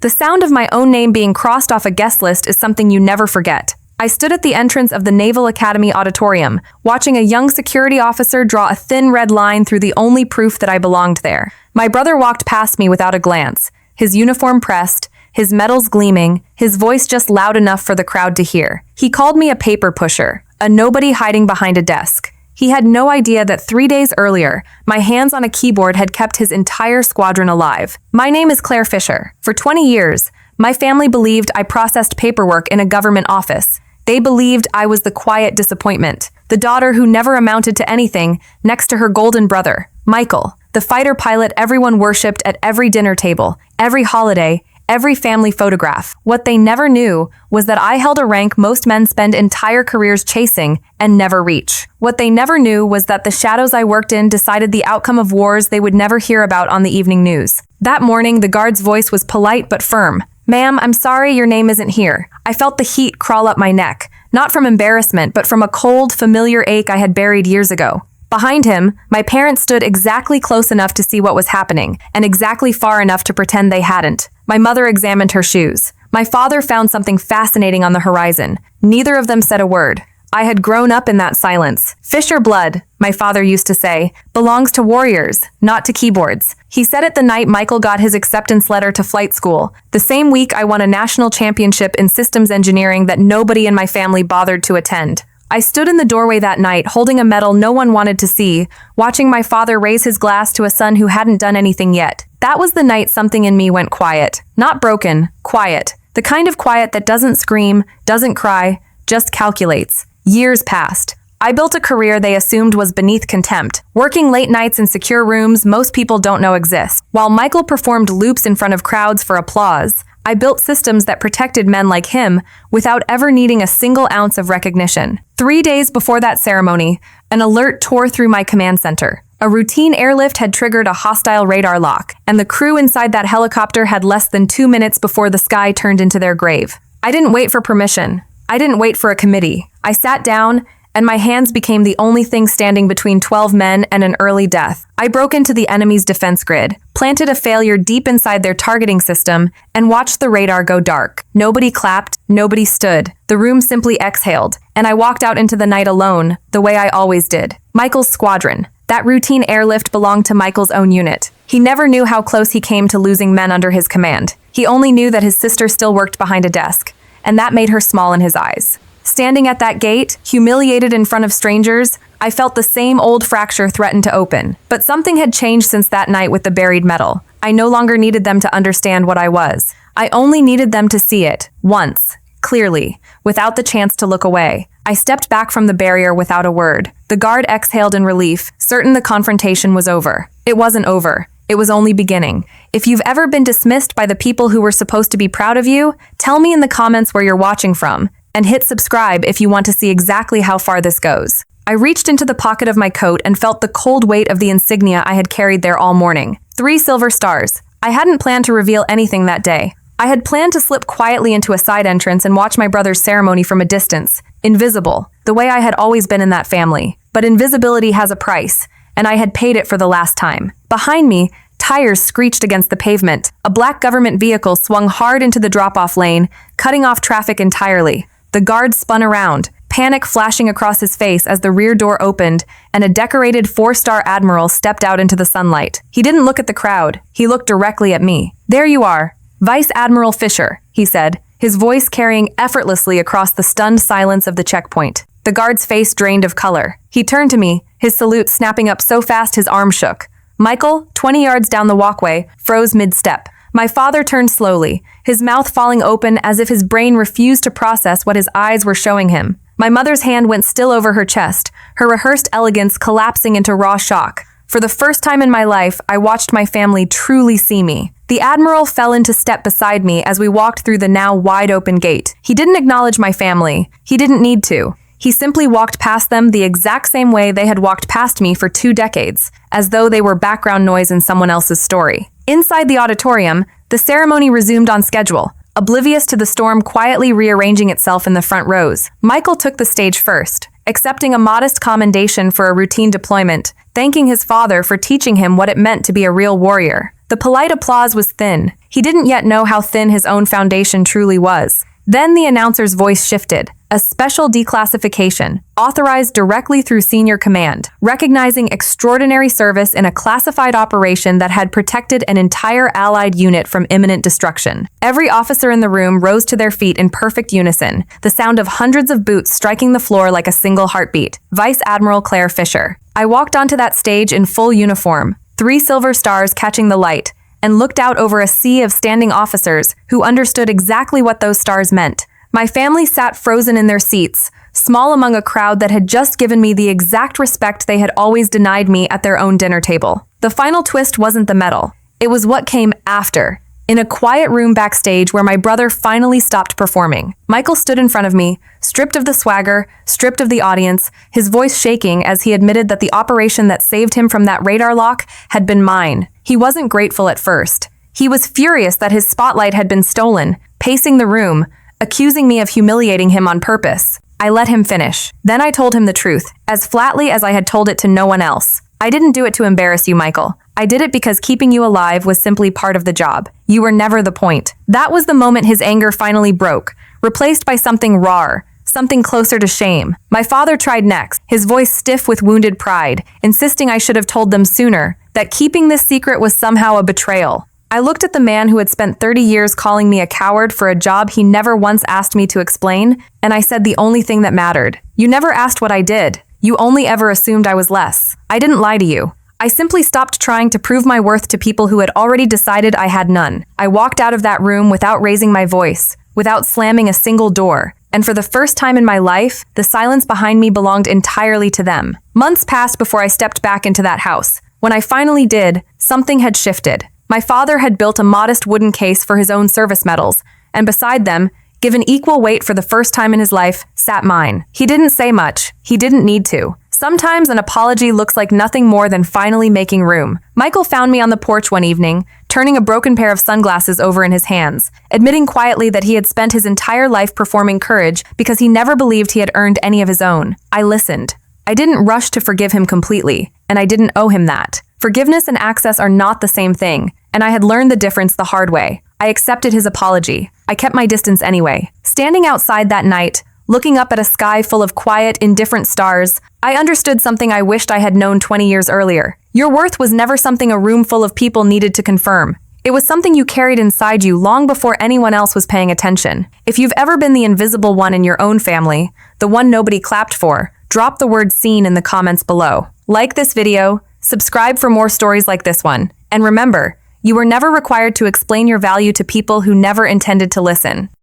The sound of my own name being crossed off a guest list is something you never forget. I stood at the entrance of the Naval Academy auditorium, watching a young security officer draw a thin red line through the only proof that I belonged there. My brother walked past me without a glance, his uniform pressed, his medals gleaming, his voice just loud enough for the crowd to hear. He called me a paper pusher, a nobody hiding behind a desk. He had no idea that 3 days earlier, my hands on a keyboard had kept his entire squadron alive. My name is Claire Fisher. For 20 years, my family believed I processed paperwork in a government office. They believed I was the quiet disappointment, the daughter who never amounted to anything, next to her golden brother, Michael, the fighter pilot everyone worshipped at every dinner table, every holiday, every family photograph. What they never knew was that I held a rank most men spend entire careers chasing and never reach. What they never knew was that the shadows I worked in decided the outcome of wars they would never hear about on the evening news. That morning, the guard's voice was polite but firm. "Ma'am, I'm sorry your name isn't here." I felt the heat crawl up my neck, not from embarrassment, but from a cold, familiar ache I had buried years ago. Behind him, my parents stood exactly close enough to see what was happening, and exactly far enough to pretend they hadn't. My mother examined her shoes. My father found something fascinating on the horizon. Neither of them said a word. I had grown up in that silence. Fisher blood, my father used to say, belongs to warriors, not to keyboards. He said it the night Michael got his acceptance letter to flight school, the same week I won a national championship in systems engineering that nobody in my family bothered to attend. I stood in the doorway that night, holding a medal no one wanted to see, watching my father raise his glass to a son who hadn't done anything yet. That was the night something in me went quiet. Not broken, quiet. The kind of quiet that doesn't scream, doesn't cry, just calculates. Years passed. I built a career they assumed was beneath contempt, working late nights in secure rooms most people don't know exist. While Michael performed loops in front of crowds for applause, I built systems that protected men like him without ever needing a single ounce of recognition. 3 days before that ceremony, an alert tore through my command center. A routine airlift had triggered a hostile radar lock, and the crew inside that helicopter had less than 2 minutes before the sky turned into their grave. I didn't wait for permission. I didn't wait for a committee. I sat down, and my hands became the only thing standing between 12 men and an early death. I broke into the enemy's defense grid, planted a failure deep inside their targeting system, and watched the radar go dark. Nobody clapped, nobody stood. The room simply exhaled, and I walked out into the night alone, the way I always did. Michael's squadron. That routine airlift belonged to Michael's own unit. He never knew how close he came to losing men under his command. He only knew that his sister still worked behind a desk, and that made her small in his eyes. Standing at that gate, humiliated in front of strangers, I felt the same old fracture threaten to open. But something had changed since that night with the buried medal. I no longer needed them to understand what I was. I only needed them to see it, once, clearly, without the chance to look away. I stepped back from the barrier without a word. The guard exhaled in relief, certain the confrontation was over. It wasn't over. It was only beginning. If you've ever been dismissed by the people who were supposed to be proud of you, tell me in the comments where you're watching from. And hit subscribe if you want to see exactly how far this goes. I reached into the pocket of my coat and felt the cold weight of the insignia I had carried there all morning. 3 silver stars. I hadn't planned to reveal anything that day. I had planned to slip quietly into a side entrance and watch my brother's ceremony from a distance, invisible, the way I had always been in that family. But invisibility has a price, and I had paid it for the last time. Behind me, tires screeched against the pavement. A black government vehicle swung hard into the drop-off lane, cutting off traffic entirely. The guard spun around, panic flashing across his face as the rear door opened and a decorated 4-star Admiral stepped out into the sunlight. He didn't look at the crowd. He looked directly at me. "There you are, Vice Admiral Fisher," he said, his voice carrying effortlessly across the stunned silence of the checkpoint. The guard's face drained of color. He turned to me, his salute snapping up so fast his arm shook. Michael, 20 yards down the walkway, froze mid-step. My father turned slowly, his mouth falling open as if his brain refused to process what his eyes were showing him. My mother's hand went still over her chest, her rehearsed elegance collapsing into raw shock. For the first time in my life, I watched my family truly see me. The Admiral fell into step beside me as we walked through the now wide-open gate. He didn't acknowledge my family. He didn't need to. He simply walked past them the exact same way they had walked past me for 2 decades, as though they were background noise in someone else's story. Inside the auditorium, the ceremony resumed on schedule, oblivious to the storm quietly rearranging itself in the front rows. Michael took the stage first, accepting a modest commendation for a routine deployment, thanking his father for teaching him what it meant to be a real warrior. The polite applause was thin, He didn't yet know how thin his own foundation truly was. Then the announcer's voice shifted. A special declassification, authorized directly through senior command, recognizing extraordinary service in a classified operation that had protected an entire Allied unit from imminent destruction. Every officer in the room rose to their feet in perfect unison, the sound of hundreds of boots striking the floor like a single heartbeat. Vice Admiral Claire Fisher. I walked onto that stage in full uniform, 3 silver stars catching the light, and looked out over a sea of standing officers who understood exactly what those stars meant. My family sat frozen in their seats, small among a crowd that had just given me the exact respect they had always denied me at their own dinner table. The final twist wasn't the medal. It was what came after. In a quiet room backstage where my brother finally stopped performing, Michael stood in front of me, stripped of the swagger, stripped of the audience, his voice shaking as he admitted that the operation that saved him from that radar lock had been mine. He wasn't grateful at first. He was furious that his spotlight had been stolen, pacing the room, accusing me of humiliating him on purpose. I let him finish. Then I told him the truth, as flatly as I had told it to no one else. I didn't do it to embarrass you, Michael. I did it because keeping you alive was simply part of the job. You were never the point. That was the moment his anger finally broke, replaced by something rawer, something closer to shame. My father tried next, his voice stiff with wounded pride, insisting I should have told them sooner, that keeping this secret was somehow a betrayal. I looked at the man who had spent 30 years calling me a coward for a job he never once asked me to explain, and I said the only thing that mattered. You never asked what I did. You only ever assumed I was less. I didn't lie to you. I simply stopped trying to prove my worth to people who had already decided I had none. I walked out of that room without raising my voice, without slamming a single door, and for the first time in my life, the silence behind me belonged entirely to them. Months passed before I stepped back into that house. When I finally did, something had shifted. My father had built a modest wooden case for his own service medals, and beside them, given equal weight for the first time in his life, sat mine. He didn't say much. He didn't need to. Sometimes an apology looks like nothing more than finally making room. Michael found me on the porch one evening, turning a broken pair of sunglasses over in his hands, admitting quietly that he had spent his entire life performing courage because he never believed he had earned any of his own. I listened. I didn't rush to forgive him completely, and I didn't owe him that. Forgiveness and access are not the same thing, and I had learned the difference the hard way. I accepted his apology. I kept my distance anyway. Standing outside that night, looking up at a sky full of quiet, indifferent stars, I understood something I wished I had known 20 years earlier. Your worth was never something a room full of people needed to confirm. It was something you carried inside you long before anyone else was paying attention. If you've ever been the invisible one in your own family, the one nobody clapped for, drop the word "seen" in the comments below. Like this video, subscribe for more stories like this one, and remember, you were never required to explain your value to people who never intended to listen.